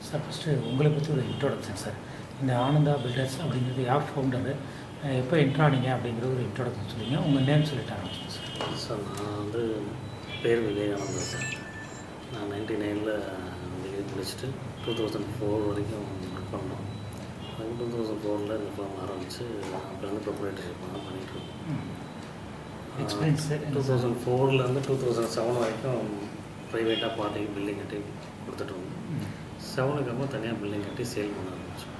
Sir first உங்களை பற்றி ஒரு இன்ட்ரோடக்ஷன் சார். இந்த ஆனந்தா பில்டர்ஸ் அப்படிங்கிறது யார் ஃபவுண்டரு, எப்போ என்ட்ரானீங்க அப்படிங்கிற ஒரு இன்ட்ரோடக்ஷன் சொல்லிங்க. உங்கள் நேம் சொல்லிட்டு ஆரம்பிச்சேன் சார். சார் நான் வந்து பேர் விவேகானந்தா சார். நான் 99ல் டிகிரி முடிச்சுட்டு 2004 வரைக்கும் ஒர்க் பண்ணோம். அது 2004ல் இந்த ஃபார்ம் ஆரம்பித்து அப்புறம் வந்து ப்ரொப்ரைட்டர்ஷிப் பண்ணிகிட்ருக்கோம். எக்ஸ்பீரியன்ஸ் சார் 2004லேருந்து 2007 வரைக்கும் ப்ரைவேட்டாக பார்ட்டிக்கு பில்டிங் கட்டி கொடுத்துட்ருந்தோம். 7க்கு அப்புறம் தனியாக பில்டிங் கட்டி சேல் பண்ண ஆரம்பிச்சோம்.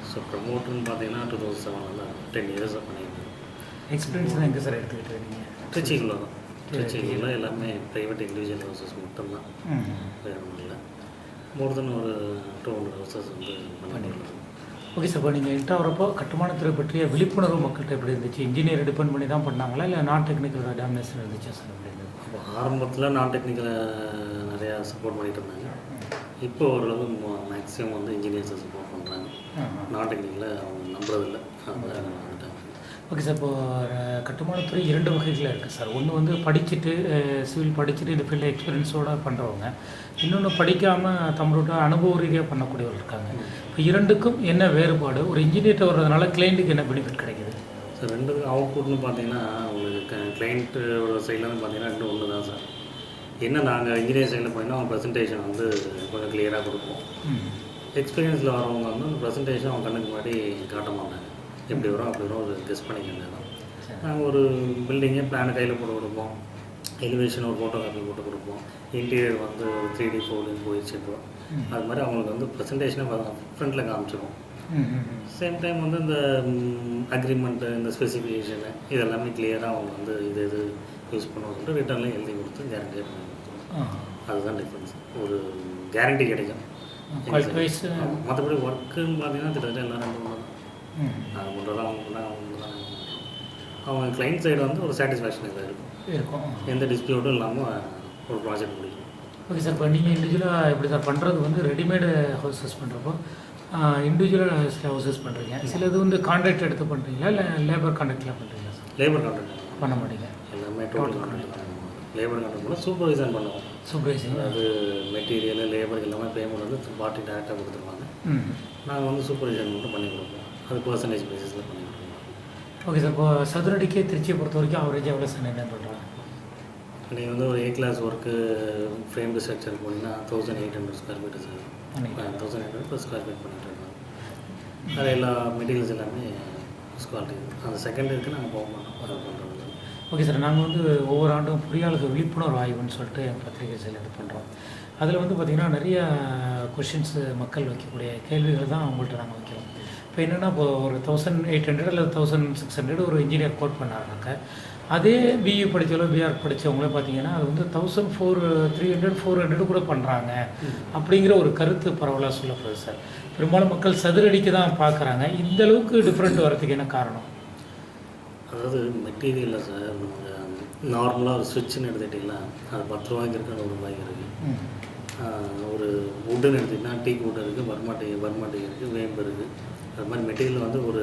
ஸோ ப்ரமோட்டர்னு பார்த்தீங்கன்னா 2007 10 இயர்ஸாக பண்ணியிருந்தோம். எக்ஸ்பீரியன்ஸ் தான் எங்கே சார் எடுத்துக்கிட்டு இருக்கீங்க? திருச்சிக்குள்ளே தான். திருச்சிக்குள்ளே எல்லாமே ப்ரைவேட் இண்டிவிஜுவல் ஹவுசஸ் மட்டும்தான், வேறு ஒன்றும் இல்லை. மோர் தென் ஒரு 200 ஹவுசஸ் வந்து பண்ணியிருக்கோம். Okay sir. இப்போ நீங்கள் என்ட்ரு ஆகிறப்போ கட்டுமானத்துறை பற்றிய விழிப்புணர்வு மக்கள்கிட்ட எப்படி இருந்துச்சு? இன்ஜினியரை டிபெண்ட் பண்ணி தான் பண்ணாங்களா, இல்லை நான் டெக்னிக்கல் டாமினேஷன் இருந்துச்சா சார்? அப்படி இருந்தது. அப்போ ஆரம்பத்தில் நான் டெக்னிக்கலை நிறையா சப்போர்ட் பண்ணிகிட்டு இருந்தாங்க. இப்போ ஓரளவு மேக்ஸிமம் வந்து இன்ஜினியர்ஸை சப்போர்ட் பண்ணுறாங்க. நான் டெக்னிக்கலை அவங்க நம்புறதில்லை. Okay sir. இப்போது கட்டுமானத்துறை 2 வகைகளில் இருக்குது சார். ஒன்று வந்து படிச்சுட்டு சிவில் படிச்சுட்டு இந்த ஃபீல்டில் எக்ஸ்பீரியன்ஸோடு பண்ணுறவங்க, இன்னொன்று படிக்காமல் தமிழோட அனுபவ ரீதியாக பண்ணக்கூடியவர் இருக்காங்க. இப்போ 2க்கும் என்ன வேறுபாடு? ஒரு இன்ஜினியர்கிட்ட வர்றதுனால கிளைண்ட்டுக்கு என்ன பெனிஃபிட் கிடைக்குது சார்? 2க்கும் அவுட்புட்னு பார்த்தீங்கன்னா உங்களுக்கு கிளைண்ட்டோட சைட்லேருந்து பார்த்தீங்கன்னா 2 ஒன்று தான் சார். என்ன நாங்கள் இன்ஜினியர் சைடில் போயின்னா அவங்க ப்ரெசன்டேஷன் வந்து கொஞ்சம் கிளியராக கொடுப்போம். எக்ஸ்பீரியன்ஸில் வரவங்க வந்து அந்த ப்ரெசன்டேஷன் அவங்க கண்ணுக்கு முன்னாடி காட்ட மாட்டாங்க. எப்படி வரும் அப்படி வரும் ஒரு கெஸ் பண்ணிக்க தான். நாங்கள் ஒரு பில்டிங்கே பிளானை கையில் போட்டு கொடுப்போம், எலிவேஷன் ஒரு ஃபோட்டோ காப்பி போட்டு கொடுப்போம், இன்டீரியர் வந்து ஒரு 3D 4D போயிடுச்சு. இப்போ அது மாதிரி அவங்களுக்கு வந்து ப்ரெசன்டேஷனை ஃப்ரண்ட்டில் காமிச்சிடும். சேம் டைம் வந்து இந்த அக்ரிமெண்ட்டு, இந்த ஸ்பெசிஃபிகேஷனு இதெல்லாமே கிளியராக அவங்க வந்து இது யூஸ் பண்ணுவோம் சொல்லிட்டு ரிட்டர்ன்லேயும் எழுதி கொடுத்து கேரண்டியாக பண்ணி கொடுத்துருவோம். அதுதான் டிஃப்ரென்ஸ். ஒரு கேரண்டி கிடைக்கும். மற்றபடி ஒர்க்குன்னு பார்த்தீங்கன்னா கிட்டத்தட்ட எல்லாம் 2 ஒன்று தான். அது பண்ணுறதா அவங்க பண்ணாங்க, அவங்க பண்ணுறாங்க. அவங்க கிளைண்ட் சைடு வந்து ஒரு சாட்டிஸ்ஃபேக்ஷன் இதாக இருக்கும். எந்த டிஸ்பியூட்டும் இல்லாமல் ஒரு ப்ராஜெக்ட் முடியும். Okay sir. இப்போ நீங்கள் இண்டிவிஜுவலாக எப்படி சார் பண்ணுறது வந்து ரெடிமேடு ஹவுசஸ் பண்ணுறப்போ இண்டிவிஜுவலாக சில ஹவுசஸ் பண்ணுறீங்க, சில இது வந்து கான்ட்ராக்ட் எடுத்து பண்ணுறீங்களா, இல்லை லேபர் கான்ட்ராக்ட்லாம் பண்ணுறீங்களா சார்? லேபர் கான்ட்ராக்ட் பண்ண மாட்டீங்க. எல்லாமே டோட்டல் கான்ட்ராக்ட் தான். லேபர் கான்ட்ராக்ட் பண்ணால் சூப்பர்வைசன் பண்ணுவோம். சூப்பர்வைசிங் அது மெட்டீரியல் லேபர் எல்லாமே பேமெண்ட் வந்து பார்ட்டி டேரெக்டாக கொடுத்துருவாங்க. நாங்கள் வந்து சூப்பர்வைசன் மட்டும் பண்ணி கொடுப்போம். அது பர்சன்டேஜ் பேசிஸில் பண்ணி கொடுப்போம். Okay sir. இப்போ சதுரடிக்கே திருச்சியை பொறுத்த வரைக்கும் அவரேஜ் எவ்வளோ சார் என்ன பண்ணுறாங்க? நீங்கள் வந்து ஒரு A class work frame structure போனீங்கன்னா 1800 square feet sir. 1800 square feet பண்ணிட்டு இருக்கோம். அது எல்லா மெட்டீரியல்ஸ் எல்லாமே குவாலிட்டி. அந்த செகண்ட் இருக்குது நாங்கள் போக மாட்டோம் அதை பண்ணுறது. Okay sir. நாங்கள் வந்து ஒவ்வொரு ஆண்டும் பொறியாளர்கள் விழிப்புணர்வு ஆய்வுன்னு சொல்லிட்டு என் பத்திரிகை செயல் இது பண்ணுறோம். அதில் வந்து பார்த்திங்கன்னா நிறைய கொஷின்ஸு மக்கள் வைக்கக்கூடிய கேள்விகள் தான் அவங்கள்ட்ட நாங்கள் வைக்கிறோம். இப்போ என்னென்னா, இப்போ ஒரு 1800 அல்லது 1600 ஒரு இன்ஜினியர் கோட் பண்ணாங்க. அதே பிஇ படித்தவங்களோ பிஆர் படித்தவங்களே பார்த்தீங்கன்னா அது வந்து 1400 400 கூட பண்ணுறாங்க அப்படிங்கிற ஒரு கருத்து பரவலாக சொல்லப்படுது சார். பெரும்பாலும் மக்கள் சதுரடிக்கு தான் பார்க்குறாங்க. இந்த அளவுக்கு டிஃப்ரெண்ட் வரதுக்கு என்ன காரணம்? அதாவது மெட்டீரியலில் சார், நம்ம நார்மலாக ஒரு ஸ்விட்சுன்னு எடுத்துக்கிட்டிங்களா, அது 10 ரூபாய்க்கு இருக்குது, 100 ரூபாய்க்கு இருக்குது. ஒரு வுட்டுன்னு எடுத்திங்கன்னா டீக் வுட் இருக்குது, பர்மாட்டி இருக்குது, வேம்பு இருக்குது. அது மாதிரி மெட்டீரியல் வந்து ஒரு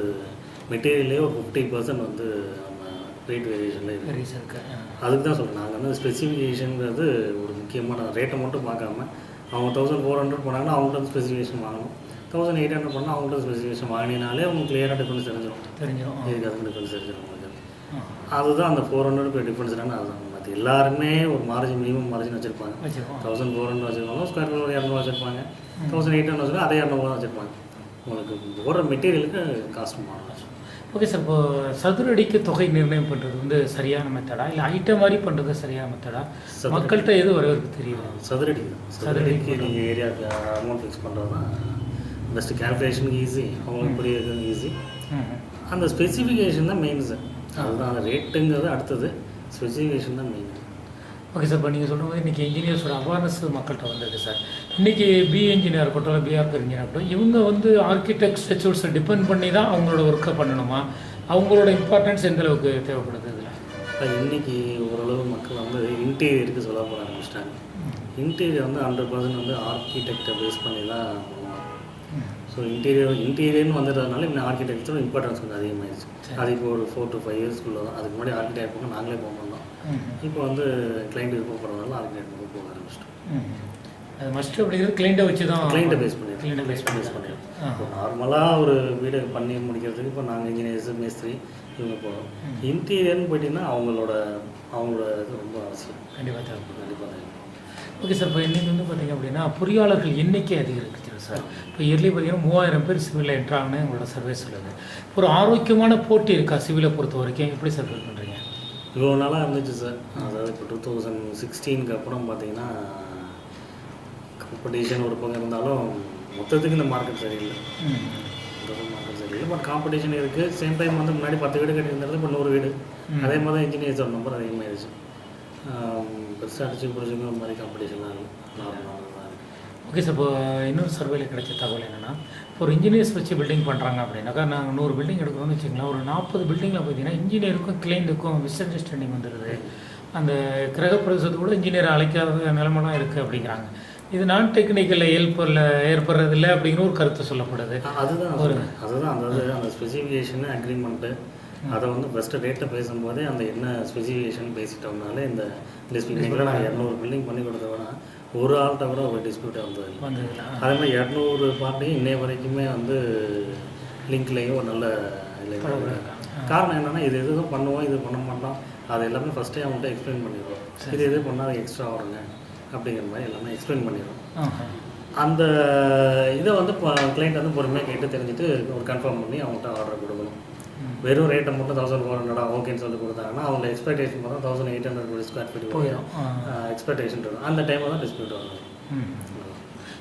மெட்டீரியல்லே ஒரு 50% வந்து நம்ம ரேட் வேரியேஷனில் இருக்குது. அதுக்கு தான் சொல்கிறேன். நாங்கள் வந்து ஸ்பெசிஃபிகேஷனுங்கிறது ஒரு முக்கியமான ரேட்டை மட்டும் பார்க்காம, அவங்க 1400 போனாங்கன்னா அவங்கள்ட்ட வந்து ஸ்பெசிஃபிகேஷன் வாங்கணும். 1800 பண்ணால் அவங்கள்ட்ட ஸ்பெசிஃபிகேஷன் வாங்கினாலே அவங்க கிளியராக டிஃப்ரென்ஸ் தெரிஞ்சிடும். இதுக்கு அதுக்கு டிஃப்ரென்ஸ் தெரிஞ்சிடும் உங்களுக்கு. அதுதான் அந்த 400 டிஃப்ரென்ஸ் என்னன்னா அதுதான். மற்ற எல்லாருமே ஒரு மார்ஜின், மினிமம் மார்ஜின் வச்சுருப்பாங்க. 1400 வச்சுருப்பாங்க, ஸ்கொயர் ஃபீட் 200 வச்சுருப்பாங்க, 1800 வச்சுருக்காங்க, அதே 200 வச்சுருப்பாங்க. உங்களுக்கு போடுற மெட்டீரியலுக்கு காஸ்ட் மாறலாம். Okay sir. இப்போ சதுரடிக்கு தொகை நிர்ணயம் பண்ணுறது வந்து சரியான மெத்தடா, இல்லை ஐட்டம் மாதிரி பண்ணுறது சரியான மெத்தடா? மக்கள்கிட்ட எது வரவருக்கு தெரியும்? சதுரடிக்கு தான். சதுரடிக்கு நீங்கள் ஏரியாவுக்கு அமௌண்ட் ஃபிக்ஸ் பண்ணுறது தான் பெஸ்ட்டு. கேல்குலேஷனுக்கு ஈஸி, அவங்களுக்கு புரியறதுக்கு ஈஸி. அந்த ஸ்பெசிஃபிகேஷன் தான் மெயின் சார். அதுதான் அந்த ரேட்டுங்கிறது அடுத்தது, ஸ்பெசிஃபிகேஷன் தான் மெயின். Okay sir. இப்போ நீங்கள் சொல்கிற மாதிரி இன்றைக்கி இன்ஜினியர்ஸோட அவேர்னஸ் மக்கள்கிட்ட வந்திருக்கு சார். இன்றைக்கி பிஏ இன்ஜினியர் இருக்கட்டும், இல்லை பிஆர் இன்ஜினியர் இருக்கட்டும், இவங்க வந்து ஆர்கிடெக்ட் ஸ்ட்ரக்சர்ஸை டிபெண்ட் பண்ணி தான் அவங்களோட ஒர்க்கை பண்ணணுமா? அவங்களோட இம்பார்ட்டன்ஸ் எந்த அளவுக்கு தேவைப்படுது இதில்? இன்றைக்கி ஓரளவு மக்கள் வந்து இன்டீரியருக்கு சொல்ல போக ஆரம்பிச்சிட்டாங்க. இன்டீரியர் வந்து 100% வந்து ஆர்கிடெக்டை பேஸ் பண்ணி தான் பண்ணுவாங்க. ஸோ இன்டீரியர்னு வந்துடுறதுனால இன்னும் ஆர்கிடெக்சரும் இம்பார்ட்டன்ஸ் கொஞ்சம் அதிகமாகிடுச்சு. அது இப்போ ஒரு 4 to 5 இயர்ஸ்க்குள்ளே தான். அதுக்கு முன்னாடி ஆர்கிடெக்ட் போக நாங்களே போக மாட்டோம். இப்போ வந்து கிளைண்ட் போகிறதுனால ஆர்கிடெக்ட் போக ஆரம்பிச்சிட்டோம். அது மஸ்ட் அப்படிங்கிறது கிளைண்ட்டை வச்சு தான் கிளைண்ட்டை பேஸ் பண்ணி கிளைண்ட்டை பேஸ் பண்ணி பண்ணிடுறோம். இப்போ நார்மலாக ஒரு வீடு பண்ணி முடிக்கிறதுக்கு இப்போ நாங்கள் இன்ஜினியர்ஸு மேஸ்திரி இவங்க போகிறோம். இன்டீரியர்னு போயிட்டிங்கன்னா அவங்களோட இது ரொம்ப அவசியம். கண்டிப்பாக தேவைப்படும். கண்டிப்பாக தேவை. Okay sir. இப்போ இன்றைக்கி வந்து பார்த்திங்க அப்படின்னா பொறியாளர்கள் எண்ணிக்கை அதிகரிக்குது சார். இப்போ இயர்லி பார்த்திங்கன்னா 3000 பேர் சிவிலில் என்ட்ராங்கன்னு உங்களோட சர்வே சொல்லுது. ஒரு ஆரோக்கியமான போட்டி இருக்கா சிவிலை பொறுத்த வரைக்கும்? எப்படி சார் ஃபீல் பண்ணுறீங்க? இவ்வளோ நாளாக இருந்துச்சு சார். அதாவது இப்போ 2016க்கு அப்புறம் பார்த்தீங்கன்னா காம்படிஷன் ஒரு பக்கம் இருந்தாலும் மொத்தத்துக்கு இந்த மார்க்கெட் சரியில்லை. மார்க்கெட் சரியில்லை. பட் காம்படிஷன் இருக்குது. சேம் டைம் வந்து முன்னாடி 10 வீடு கட்டியிருந்தது இப்போ 100 வீடு. அதே மாதிரி தான் இன்ஜினியர்ஸோட நம்பர் அதிகமாகிடுச்சு. பெருசாக அடிச்சு பிடிச்சிங்க ஒரு மாதிரி காம்படிஷன்லாம் இல்லை. நார்மலாக தான் இருக்குது. Okay sir. இப்போ இன்னொரு சர்வேல கிடைச்ச தகவல் என்னென்னா, இப்போ ஒரு இன்ஜினியர்ஸ் வச்சு பில்டிங் பண்ணுறாங்க அப்படின்னாக்கா, நாங்கள் 100 பில்டிங் எடுக்கிறோம்னு வச்சுக்கலாம். ஒரு 40 பில்டிங்கில் பார்த்தீங்கன்னா இன்ஜினியருக்கும் கிளைண்ட்டுக்கும் மிஸ் அண்டர்ஸ்டாண்டிங் வந்துடுது. அந்த கிரகப்பிரவேசத்தை கூட இன்ஜினியரை அழைக்காத நிலைமெல்லாம் இருக்குது அப்படிங்கிறாங்க. இது நான் டெக்னிக்கலில் ஏற்படுறதில்லை அப்படிங்கிற ஒரு கருத்து சொல்லப்படுது. அதுதான் அதாவது அந்த ஸ்பெசிஃபிகேஷனு அக்ரிமெண்ட்டு அதை வந்து ஃபஸ்ட்டு ரேட்டை பேசும்போதே அந்த என்ன ஸ்பெசிஃபிகேஷன் பேசிட்டோம்னாலே இந்த டிஸ்பியூட்டிங்கில் நான் 200 பில்டிங் பண்ணி கொடுத்தோன்னா ஒரு ஆள்கிட்ட கூட ஒரு டிஸ்பியூட்டை வந்தது. அதே மாதிரி 200 பார்ட்டியும் இன்னைய வரைக்குமே வந்து லிங்க்லேயும் ஒரு நல்ல இல்லை. காரணம் என்னென்னா இது எதுவும் பண்ணுவோம், இது பண்ண மாட்டோம், அது எல்லாமே ஃபஸ்ட்டே அவங்கள்ட்ட எக்ஸ்பிளைன் பண்ணிடுவோம். இது பண்ணால் அது எக்ஸ்ட்ரா வருங்க அப்படிங்கிற மாதிரி எல்லாமே எக்ஸ்பிளைன் பண்ணிடுவோம். அந்த இதை வந்து கிளைண்ட் வந்து பொறுமையாக கேட்டு தெரிஞ்சுட்டு ஒரு கன்ஃபார்ம் பண்ணி அவங்கள்ட்ட ஆர்டர் கொடுக்கணும். வெறும் ரேட்டை மட்டும் 1400 ஓகேன்னு சொல்லி கொடுத்தாங்கன்னா அவங்க எக்ஸ்பெக்டேஷன் பார்த்தா 1800 ஸ்கொயர் ஃபீட் போயிடும். எக்ஸ்பெக்டேஷன் இருக்கும். அந்த டைமில் தான் டிஸ்பியூட் வரும்.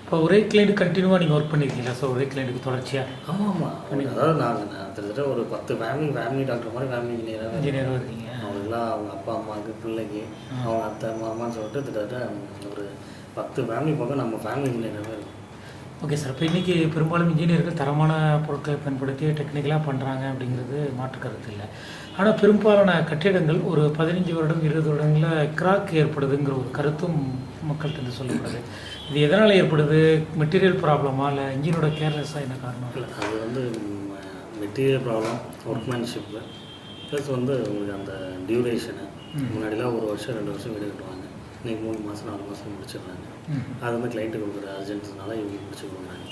இப்போ ஒரே கிளைண்ட் கண்டினியூவாக நீங்கள் ஒர்க் பண்ணியிருக்கீங்களா சார்? ஒரே கிளைண்ட்டுக்கு தொடர்ச்சியாக? ஆமாம். அதாவது நாங்கள் கிட்டத்தட்ட ஒரு 10 ஃபேமிலி டாக்டர் மாதிரி ஃபேமிலி இன்ஜினியராக இருக்கீங்க. அவங்களுக்குலாம் அவங்க அப்பா அம்மாவுக்கு பிள்ளைக்கு அவங்க அத்தை மாமான்னு சொல்லிட்டு கிட்டத்தட்ட ஒரு 10 ஃபேமிலி பக்கம் நம்ம ஃபேமிலி இன்ஜினியராகவே இருக்கும். Okay sir. இப்போ இன்றைக்கி பெரும்பாலும் இன்ஜினியர்கள் தரமான பொருட்களை பயன்படுத்தி டெக்னிக்கலாக பண்ணுறாங்க அப்படிங்கிறது மாற்று கருத்து இல்லை. ஆனால் பெரும்பாலான கட்டிடங்கள் ஒரு 15 வருடம் 20 வருடங்களில் கிராக் ஏற்படுதுங்கிற ஒரு கருத்தும் மக்கள்கிட்ட சொல்லப்படுது. இது எதனால் ஏற்படுது? மெட்டீரியல் ப்ராப்ளமா இல்லை இன்ஜினோட கேர்லெஸ்ஸாக என்ன காரணம்? இல்லை, அது வந்து மெட்டீரியல் ப்ராப்ளம், ஒர்க்மேன்ஷிப்பு, ப்ளஸ் வந்து உங்களுக்கு அந்த டியூரேஷனு. முன்னாடிலாம் 1 வருஷம் 2 வருஷம் வீடு கட்டுவாங்க. இன்றைக்கி 3 மாதம் 4 மாதம் முடிச்சிடுறாங்க. அது வந்து கிளைண்ட்டு கொடுக்குற அர்ஜென்ட்னால இவங்க முடிச்சு கொடுக்குறாங்க.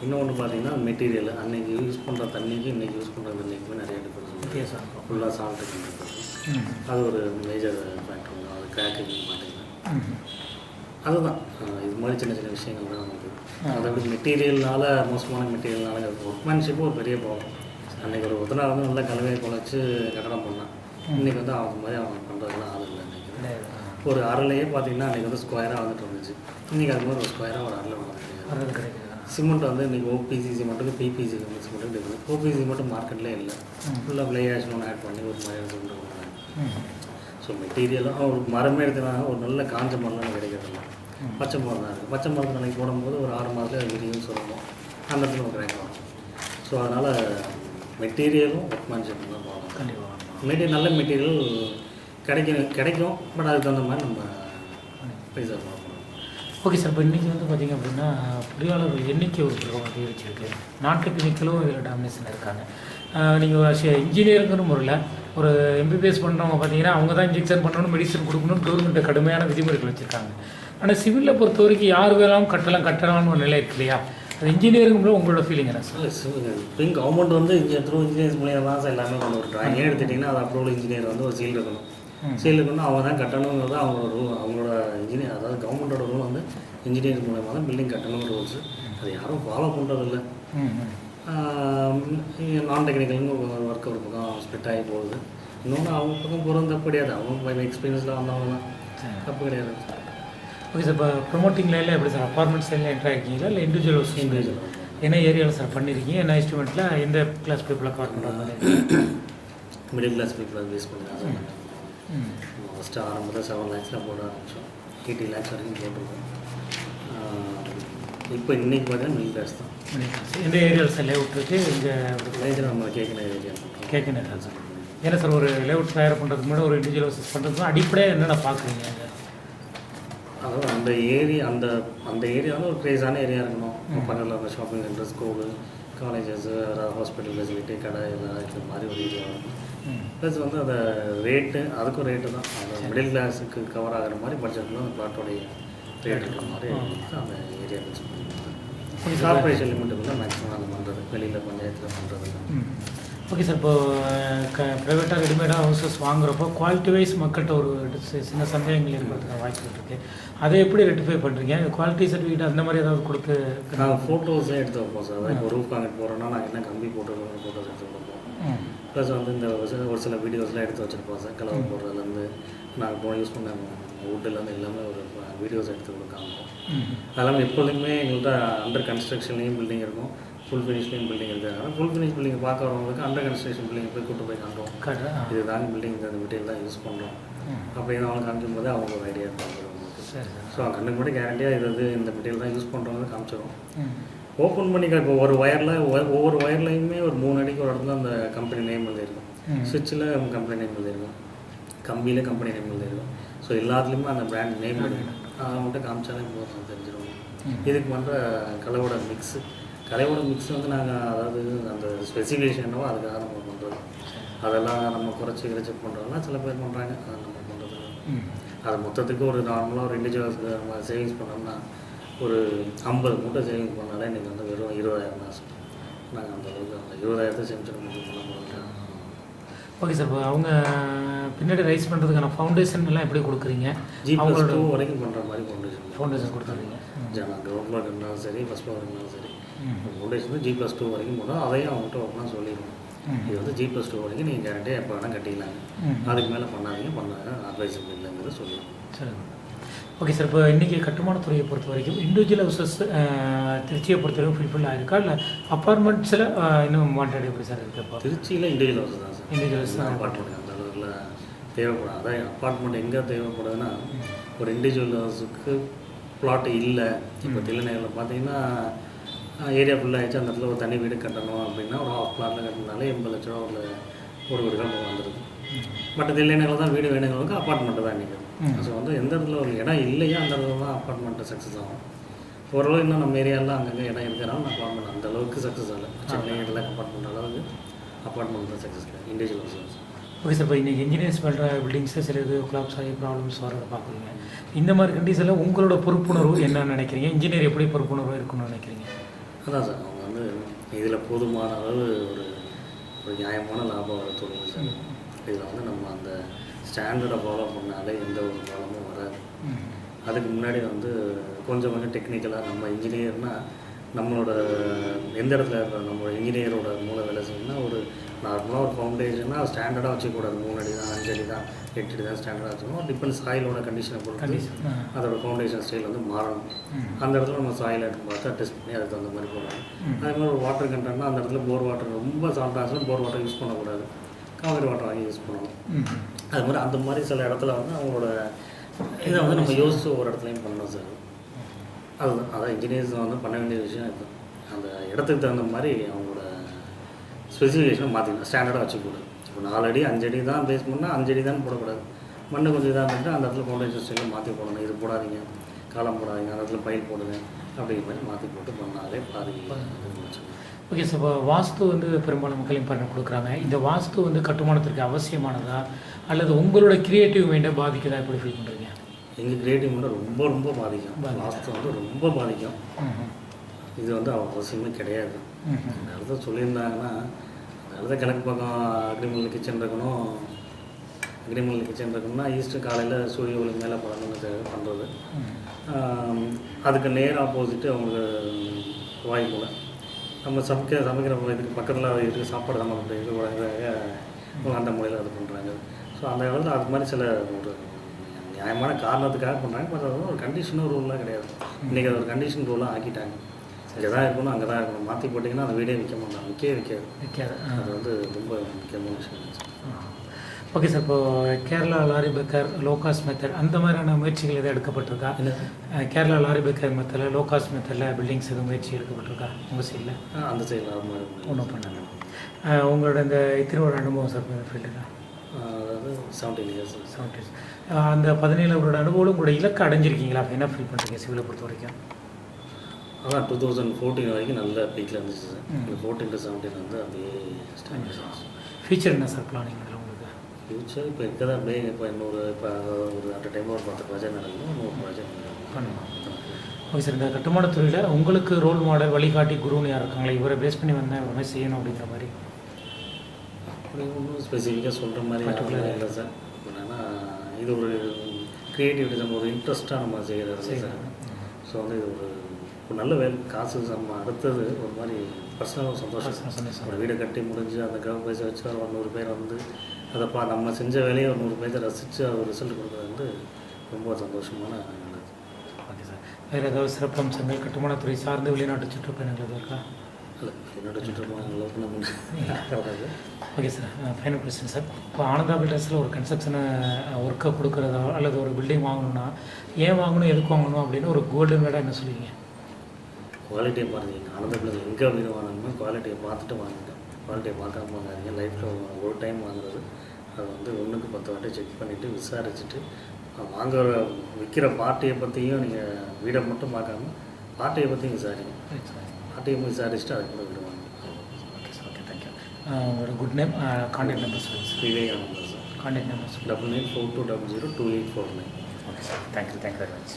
இன்னொன்று பார்த்தீங்கன்னா மெட்டீரியல் அன்றைக்கி யூஸ் பண்ணுற தண்ணிக்கு இன்றைக்கி யூஸ் பண்ணுற தண்ணிக்குமே நிறைய டிஃப்ரென்ஸ் இருக்கும். ஃபுல்லாக சால்ட்டு கண்டிப்பாக அது ஒரு மேஜர் ஃபேக்டர். அது கிராக்கிங் மாட்டேங்குது. அதுதான் இது மாதிரி சின்ன சின்ன விஷயங்கள் தான் நமக்கு. அதை விட மெட்டீரியல்னால மோசமான மெட்டீரியல்னால ஒர்க்மேன்ஷிப்பும் ஒரு பெரிய ப்ராப்ளம். அன்றைக்கி ஒரு ஒருத்தனா வந்து நல்லா கலவையை குழைச்சி கட்டடம் பண்ணான். இன்றைக்கி வந்து அவங்க மாதிரி அவங்க பண்ணுறதுலாம் ஆள் இல்லை. இன்றைக்கி ஒரு அறையிலேயே பார்த்தீங்கன்னா அன்றைக்கி வந்து ஸ்கொயராக வந்துட்டு இருந்துச்சு. இன்றைக்கி அது மாதிரி ஒரு ஸ்கொயராக ஒரு அறையில் வந்து கிடையாது. சிமெண்ட் வந்து இன்றைக்கி ஓபிசி சிமெண்ட்டுக்கு பிபிசி சிமெண்ட்டுக்கு டிஃப்ரெண்ட். ஓபிசி மட்டும் மார்க்கெட்லேயே இல்லை. ஃபுல்லாக பிளேயாஷன் ஒன்று ஆட் பண்ணி ஒரு மாதிரி சிமெண்ட் கொடுக்குறாங்க. ஸோ மெட்டீரியலும் ஒரு மரமே எடுத்துனாங்க ஒரு நல்ல காஞ்ச மரம்லாம் கிடைக்கிறதில்ல. பச்சை மரம் தான் இருக்குது. பச்சை மரத்து நாளைக்கு போடும்போது ஒரு 6 மாதத்துல அது விரியும் சொல்லணும். அந்த இடத்துல ஒரு கிராக் வரும். ஸோ அதனால் மெட்டீரியலும் ஒர்க்மேன்ஷிப் தான் போகலாம். கண்டிப்பாக நல்ல மெட்டீரியல் கிடைக்கும். பட் அதுக்கு தகுந்த மாதிரி நம்ம பைசா போகணும். Okay sir. இப்போ இன்றைக்கி வந்து பார்த்திங்க அப்படின்னா பொறியாளர்கள் எண்ணிக்கை ஒரு பிறகு அதிகரிச்சிருக்கு. நான் டெக்னிக்கலும் இதில் டாமினேஷன் இருக்காங்க. நீங்கள் இன்ஜினியருங்கிற முறையில் ஒரு எம்பிபிஎஸ் பண்ணுறவங்க பார்த்தீங்கன்னா அவங்க தான் இன்ஜெக்ஷன் பண்ணணும், மெடிசன் கொடுக்கணும்னு கவர்மெண்ட்டை கடுமையான விதிமுறைகள் வச்சுருக்காங்க. ஆனால் சிவிலில் பொறுத்த வரைக்கும் யார் வேணாலும் கட்டலாம்னு ஒரு நிலை இருக்கு இல்லையா? அது இன்ஜினியரிங் உங்களோட ஃபீலிங் என்ன சார்? இப்போ கவர்மெண்ட் வந்து இன்ஜினியர்ஸ் மூலியமாக தான் சார் எல்லாமே கொண்டு வருவாங்க. ஏன் எடுத்துட்டிங்கன்னா அது அப்ரூவல் இன்ஜினியர் வந்து ஒரு சீல் இருக்கணும். சீல் இருக்கணும், அவங்க தான் கட்டணுங்கிறது அவங்களோட ரூல். அவங்களோட இன்ஜினியர் அதாவது கவர்மெண்ட்டோட ரூல் வந்து இன்ஜினியர் மூலமாக தான் பில்டிங் கட்டணுங்கிற ரூல்ஸ். அது யாரும் ஃபாலோ பண்ணுறதில்ல. நான் டெக்னிக்கலுங்க ஒரு ஒர்க் ஒரு பக்கம் ஸ்பிட் ஆகி போகுது. இன்னொன்று அவங்க பக்கம் போகிறது தப்பு கிடையாது. அவங்க எக்ஸ்பீரியன்ஸில் வந்தவங்க தான், தப்பு கிடையாது. Okay sir. இப்போ ப்ரொமோட்டிங் லைனில் எப்படி சார் அப்பார்ட்மெண்ட் சைடில் என்ட்ரு ஆகிருக்கீங்களா இல்லை இண்டிவிஜுவல் என்ன ஏரியாவில் சார் பண்ணியிருக்கீங்க? என்ன எஸ்டிமேட்டில் எந்த கிளாஸ் பீப்புளை கவர் பண்ணுற மாதிரி? மிடில் கிளாஸ் பீப்புளை பேஸ் பண்ணி தான் சார். ஃபஸ்ட்டு ஆரம்பத்தில் 7 lakhs போட ஆரம்பித்தோம். 80 lakhs வரைக்கும் போட்டிருக்கோம். இப்போ இன்றைக்கி பார்த்தீங்கன்னா மிடில் கிளாஸ் தான். எந்த ஏரியாவில் சார் லேஅவுட் இருக்குது? இங்கே லேஜர் நம்ம கேட்குற ஏரியா கேட்குறேன் சார். ஏன்னா சார் ஒரு லேஅவுட் தயார் பண்ணுறதுக்கு முன்னாடி ஒரு இண்டிவிஜுவல் ஹவுசஸ் பண்ணுறதுக்கு அடிப்படையாக என்னென்ன பார்க்குறீங்க? அதாவது அந்த ஏரியா வந்து ஒரு க்ரேஸான ஏரியா இருக்கணும். பக்கத்தில் அந்த shopping centre, school, colleges, hospital facility, கடை இதெல்லாம் இருக்கிற மாதிரி ஒரு ஏரியா இருக்கும். ப்ளஸ் வந்து அந்த ரேட்டு அதுக்கும் ரேட்டு தான். அந்த மிடில் கிளாஸுக்கு கவர் ஆகிற மாதிரி பட்ஜெட்டில் அந்த பிளாட்டோடைய ரேட் இருக்கிற மாதிரி அந்த ஏரியா ஃபிக்ஸ் பண்ணிடுவாங்க. கொஞ்சம் கார்பரேஷன் லிமிட்டுக்குள்ள மேக்ஸிமம் அது பண்ணுறது, வெளியில் பஞ்சாயத்தில் பண்ணுறது. Okay sir. இப்போது ப்ரைவேட்டாக ரெடிமேடாக ஹவுசஸ் வாங்குறப்போ குவாலிட்டி வைஸ் மக்கள்கிட்ட ஒரு சின்ன சந்தேகங்கள் ஏற்படுறதுக்கான வாய்ப்புகள் இருக்குது. அதை எப்படி ரெட்டிஃபை பண்ணுறீங்க? குவாலிட்டி சர்டிஃபிகேட் அந்த மாதிரி ஏதாவது கொடுத்து நாங்கள் ஃபோட்டோஸே எடுத்து வைப்போம் சார். இப்போ ரூஃப் காங்கிரீட் போகிறோன்னா நாங்கள் என்ன கம்பி போட்டுருக்கோம் ஃபோட்டோஸ் எடுத்து கொடுப்போம். ப்ளஸ் வந்து இந்த ஒரு சில வீடியோஸ்லாம் எடுத்து வச்சுருப்போம் சார். கலவை போடுறதுலேருந்து நாங்கள் இப்போ யூஸ் பண்ண வுட்லேருந்து எல்லாமே ஒரு வீடியோஸ் எடுத்து கொடுக்காம. அதெல்லாம் எப்போதுமே எங்கள்கிட்ட அண்டர் கன்ஸ்ட்ரக்ஷன்லேயும் பில்டிங் இருக்கும், ஃபுல் ஃபினிஷ்லேயும் பில்டிங் இருக்கிறதுனால ஃபுல் ஃபினிஷ் பில்டிங் பார்க்க வரவங்களுக்கு அண்டர் கன்ஸ்ட்ரக்ஷன் பில்டிங் போய் கூட்டு போய் காட்டுறோம். இது தாங்க பில்டிங் இந்த மெட்டீரியல் தான் யூஸ் பண்ணுறோம் அப்படின்னு அவங்க காமிக்கும் போது அவங்க ஒரு ஐடியா இருக்கும். ஸோ கண்ணுக்கு மட்டும் கேரண்டியாக இது இந்த மெட்டீரியல் தான் யூஸ் பண்ணுறவங்க காமிச்சிடும். ஓப்பன் பண்ணி இப்போ ஒரு ஒயரில் ஒவ்வொரு ஒயர்லையுமே ஒரு 3 அடிக்கு ஒரு இடத்துல அந்த கம்பெனி நேம் எழுதியிருக்கும், சுவிட்சில் கம்பெனி நேம் எழுதியிருக்கும், கம்பியில் கம்பெனி நேம் எழுதியிருக்கும். ஸோ எல்லாத்துலேயுமே அந்த பிராண்ட் நேம் எழுதிருக்கும். அதை மட்டும் காமிச்சாலே போதும், தெரிஞ்சிடும். இதுக்கு பண்ணுற கலவோட மிக்ஸ் வந்து நாங்கள் அதாவது அந்த ஸ்பெசிஃபிகேஷன் என்னவோ அதுக்காக நம்ம பண்ணுறது. அதெல்லாம் நம்ம குறைச்சி பண்ணுறோம்னா சில பேர் பண்ணுறாங்க, அதை நம்ம பண்ணுறது. அது மொத்தத்துக்கு ஒரு நார்மலாக ஒரு இண்டிவிஜுவல்ஸுக்கு நம்ம சேவிங்ஸ் பண்ணோம்னா ஒரு 50 மூட்டை சேவிங்ஸ் பண்ணாலே இன்றைக்கி வந்து வெறும் 20,000 தான் சார். நாங்கள் அந்த அளவுக்கு அந்த 20,000 சேமிச்சு நம்ம பண்ண போகிறோம். Okay sir. இப்போ அவங்க பின்னாடி ரைஸ் பண்ணுறதுக்கான ஃபவுண்டேஷன் எல்லாம் எப்படி கொடுக்குறீங்க? G+2 வரைக்கும் பண்ணுற மாதிரி ஃபவுண்டேஷன் கொடுத்துருவீங்க. கிரவுண்ட் ஃப்ளோர் இருந்தாலும் சரி, ஃபஸ்ட் ஃப்ளோர் இருந்தாலும் சரி, ஃபவுண்டேஷன் வந்து G+2 வரைக்கும் போட்டோம். அதையும் அவங்ககிட்ட ஒன்றா சொல்லிடுவோம். இது வந்து G+2 வரைக்கும் நீங்கள் கேரண்டியாக எப்போ வேணால் கட்டிக்கலாங்க, அதுக்கு மேலே பண்ணாதீங்க அட்வைசபிள் இல்லைங்கிறத சொல்லுவோம். சரி. Okay sir. இப்போ இன்றைக்கி கட்டுமானத்துறையை பொறுத்த வரைக்கும் இண்டிவிஜுவல் ஹவுசஸ் திருச்சியை பொறுத்த வரைக்கும் ஃபுல்ஃபில் ஆகிருக்கா, இல்லை அப்பார்ட்மெண்ட்ஸில் இன்னும் வாண்டட் எப்படி சார் இருக்குது? இப்போ திருச்சியில் இண்டிவிஜுவல் ஹவுஸ் தான் சார். இண்டிவிஜுவல்ஸ் தான் அப்பார்ட்மெண்ட் அந்த அளவில் தேவைப்படும். அதான் அப்பார்ட்மெண்ட் எங்கே தேவைப்படுதுன்னா, ஒரு இண்டிவிஜுவல் ஹவுஸுக்கு பிளாட் இல்லை. இப்போ தில்லைநகரில் பார்த்தீங்கன்னா ஏரியா ஃபுல்லாகிடுச்சு, அந்த இடத்துல ஒரு தனி வீடு கட்டணும் அப்படின்னா ஒரு ஹாஃப் பிளாட்டில் கட்டினாலே 80 லட்ச ரூபா ஒரு வீடுகள் வந்துடுது. பட் தில்லைநகரில் தான் வீடு வேணுங்கிறவங்க அப்பார்ட்மெண்ட்டு தான் நிற்குது. ஸோ வந்து எந்த இடத்துல ஒரு இடம் இல்லையோ அந்த இடத்துல தான் அப்பார்ட்மெண்ட்டு சக்ஸஸ் ஆகும். ஓரளவு இன்னும் நம்ம ஏரியாவில் அங்கங்கே இடம் இருக்கிறனால அப்பார்ட்மெண்ட் அந்த அளவுக்கு சக்ஸஸ் ஆகலை. சென்னை எல்லாம் அப்பார்ட்மெண்ட் அளவுக்கு அப்பார்ட்மெண்ட் தான் சக்ஸஸ் இல்லை, இண்டிவிஜுவல் ஹவுஸ். Okay sir. இப்போ இன்றைக்கி இன்ஜினியர்ஸ் பண்ணுற பில்டிங்ஸில் சில இது கொலாப்ஸ் ஆகி ப்ராப்ளம்ஸ் வரதை பார்க்குறீங்க. இந்த மாதிரி கண்டிஷனில் உங்களோட பொறுப்புணர்வு என்னன்னு நினைக்கிறீங்க? இன்ஜினியர் எப்படி பொறுப்புணர்வு இருக்குன்னு நினைக்கிறீங்க? அதான் சார், அவங்க வந்து இதில் போதுமான அளவு ஒரு நியாயமான லாபம் வர தொழில் சார். இதில் வந்து நம்ம அந்த ஸ்டாண்டர்டை ஃபாலோ பண்ணாலே எந்த ஒரு ப்ராப்ளமும் வராது. அதுக்கு முன்னாடி வந்து கொஞ்சம் டெக்னிக்கலாக நம்ம இன்ஜினியர்னால் நம்மளோட எந்த இடத்துல நம்மளோட இன்ஜினியரோட மூளை வேலை செய்யணும்னா ஒரு நார்மலாக ஒரு ஃபவுண்டேஷனாக ஸ்டாண்டர்டாக வச்சுக்கூடாது. 3 அடி தான், 5 அடி தான், 8 அடி தான் ஸ்டாண்டர்டாக வச்சுக்கணும். டிபெண்ட் சாயிலோட கண்டிஷனை பொறுத்து அதோட ஃபவுண்டேஷன் ஸ்டைல் வந்து மாறணும். அந்த இடத்துல நம்ம சாயில் எடுத்து பார்த்து டெஸ்ட் பண்ணி அதுக்கு தகுந்த மாதிரி போடணும். அதே மாதிரி ஒரு வாட்டர் கண்டென்ட்னா அந்த இடத்துல போர் வாட்டர் ரொம்ப சால்ட்டாக போர் வாட்டர் யூஸ் பண்ணக்கூடாது, காவிரி வாட்டர் வாங்கி யூஸ் பண்ணணும். அது மாதிரி அந்த மாதிரி சில இடத்துல வந்து அவங்களோட இதை வந்து நம்ம யோசித்து ஒவ்வொரு இடத்துலையும் பண்ணணும் சார். அதுதான் அதான் இன்ஜினியர்ஸ் வந்து பண்ண வேண்டிய விஷயம். இப்போ அந்த இடத்துக்கு தகுந்த மாதிரி அவங்களோட ஸ்பெசிஃபிகேஷனை மாற்றிக்கணும், ஸ்டாண்டர்டாக வச்சுக்கூடாது. இப்போ 4 அடி 5 அடி தான் பேஸ் பண்ணால் 5 அடி தான் போடக்கூடாது. மண்ணு கொஞ்சம் இதாக இருந்துட்டு அந்த இடத்துல ஃபவுண்டேஷன் ஸ்டைலில் மாற்றி போடணும். இது போடாதீங்க, காலம் போடாதீங்க, அந்த இடத்துல பயில் போடுங்க அப்படிங்கிற மாதிரி மாற்றி போட்டு பண்ணாலே பாதி. Okay sir. இப்போ வாஸ்து வந்து பெரும்பாலும் மக்கள் இம்பார்ட்டன்ட் கொடுக்குறாங்க. இந்த வாஸ்து வந்து கட்டுமானத்திற்கு அவசியமானதா அல்லது உங்களோட கிரியேட்டிவ் மைண்டை பாதிக்குதா, எப்படி ஃபீல் பண்ணுறீங்க? எங்கள் கிரியேட்டிவ் மைண்டை ரொம்ப ரொம்ப பாதிக்கும். வாஸ்து வந்து ரொம்ப பாதிக்கும். இது வந்து அவசியமே கிடையாது. அந்த இடத்துல சொல்லியிருந்தாங்கன்னா அந்த இடத்துல கிழக்கு பக்கம் அக்ரிமெண்ட் கிச்சன் இருக்கணும்னா ஈஸ்ட்டு காலையில் சூரிய ஒளி மேலே படணுன்னு பண்ணுறது. அதுக்கு நேர் ஆப்போசிட்டு அவங்களுக்கு வாய் போல நம்ம சமைக்கிற இதுக்கு பக்கத்தில் இருக்குது சாப்பாடு சம்மந்தப்பட்ட இது கூட அந்த முறையில் அது பண்ணுறாங்க. ஸோ அந்த இடத்துல அது மாதிரி சில ஒரு நியாயமான காரணத்துக்காக பண்ணுறாங்க. பட் அது ஒரு கண்டிஷனும் ரூல்லாம் கிடையாது. இன்றைக்கி அது ஒரு கண்டிஷன் ரூலாக ஆக்கிட்டாங்க. இங்கே தான் இருக்கணும், அங்கே தான் இருக்கணும். மாற்றி போட்டிங்கன்னா அந்த வீடே விற்காது. அது வந்து ரொம்ப முக்கியமான விஷயம். Okay sir. இப்போது கேரளா லாரி பேக்கர் லோகாஸ் மெத்தட் அந்த மாதிரியான முயற்சிகள் எதுவும் எடுக்கப்பட்டிருக்கா? இல்லை கேரளா லாரி பேக்கர் மெத்தடில் லோகாஸ் மெத்தடில் பில்டிங்ஸ் எதுவும் முயற்சி எடுக்கப்பட்டிருக்கா உங்கள் சைடில்? அந்த சைடில் ஒன்றும் பண்ணல. உங்களோட இந்த இத்தனை ஒரு அனுபவம் சார் இந்த ஃபீல்டில்? அதாவது 17 இயர்ஸ். அந்த 17 வருட அனுபவம் உங்களோட இலக்கை அடைஞ்சிருக்கீங்களா? என்ன ஃபீல் பண்ணுறீங்க சிவிலை பொறுத்த வரைக்கும்? அதான் 2014 வரைக்கும் நல்ல பீக்கில் இருந்துச்சு சார். 14 to 17 வந்து அப்படியே ஸ்டாண்ட். ஃபியூச்சர் என்ன சார் பிளானிங் இதில் உங்களுக்கு? ஃபியூச்சர் இப்போ இருக்கிறதா அப்படியே இப்போ இன்னொரு இப்போ ஒரு அட் டைம் ஒரு 10 ப்ராஜெக்ட் நடக்கும், 100 ப்ராஜெக்ட் நடக்கும். பண்ணலாம். Okay sir. இந்த கட்டுமானத் துறையில் உங்களுக்கு ரோல் மாடல், வழிகாட்டி, குருன்னு யார் இருக்காங்களா? இவரை பேஸ் பண்ணி வந்தேன், இவரை மாதிரி செய்யணும் அப்படிங்கிற மாதிரி அப்படி ஒன்றும் ஸ்பெசிஃபிக்காக சொல்கிற மாதிரி Particular இல்லை சார். என்னன்னா இது ஒரு க்ரியேட்டிவிட்டி, நம்ம ஒரு இன்ட்ரெஸ்ட்டாக நம்ம செய்கிறது சார். ஸோ வந்து இது ஒரு நல்ல வேலை, காசு நம்ம அடுத்தது ஒரு மாதிரி பர்சனலாக சந்தோஷம். ஒரு வீடை கட்டி முடிஞ்சு அந்த கிரௌண்ட் பைஸை வச்சு ஒரு 100 பேர் வந்து அதை நம்ம செஞ்ச வேலையை ஒரு 100 பேரை ரசித்து அது ரிசல்ட் கொடுக்குறது வந்து ரொம்ப சந்தோஷமான நல்லது. Okay sir. வேறு ஏதாவது சிறப்பம்சங்கள் கட்டுமானத்துறை சார்ந்து வெளிநாட்டு சுற்றுப்பயணங்கள் எதுவும் இருக்கா? இல்லை, என்னோட சுற்றுப்பயணம் அளவுக்கு நம்ம okay sir. Final question sir. இப்போ ஆனந்தா பில்டர்ஸில் ஒரு கன்ஸ்ட்ரக்ஷனை ஒர்க்கை கொடுக்குறதா அல்லது ஒரு பில்டிங் வாங்கணும்னா ஏன் வாங்கணும், எதுக்கு வாங்கணும் அப்படின்னு ஒரு கோல்டன் வேர்டாக என்ன சொல்லுவீங்க? குவாலிட்டியை பாருங்கள். ஆனந்த பில்டர் எங்கே வீடு வாங்கினோம்னா குவாலிட்டியை பார்த்துட்டு வாங்கிட்டேன். குவாலிட்டியை பார்க்காம வாங்காதீங்க. லைஃப்பில் ஒரு டைம் வாங்குறது அதை வந்து 1க்கு 10 வாட்டி செக் பண்ணிவிட்டு விசாரிச்சுட்டு வாங்குற விற்கிற பார்ட்டியை பற்றியும் நீங்கள் வீடை மட்டும் பார்க்காம பார்ட்டியை பற்றியும் விசாரிங்க. பார்ட்டியை விசாரிச்சுட்டு அதை கூட வீடு வாங்க. Okay sir. Okay, thank you. உங்களோட குட் நேம், கான்டாக்ட் நம்பர் சொல்லுங்கள் sir. Vivekananda sir. Contact number சொல்லுங்கள். 9942002849. Okay sir. Thank you very much.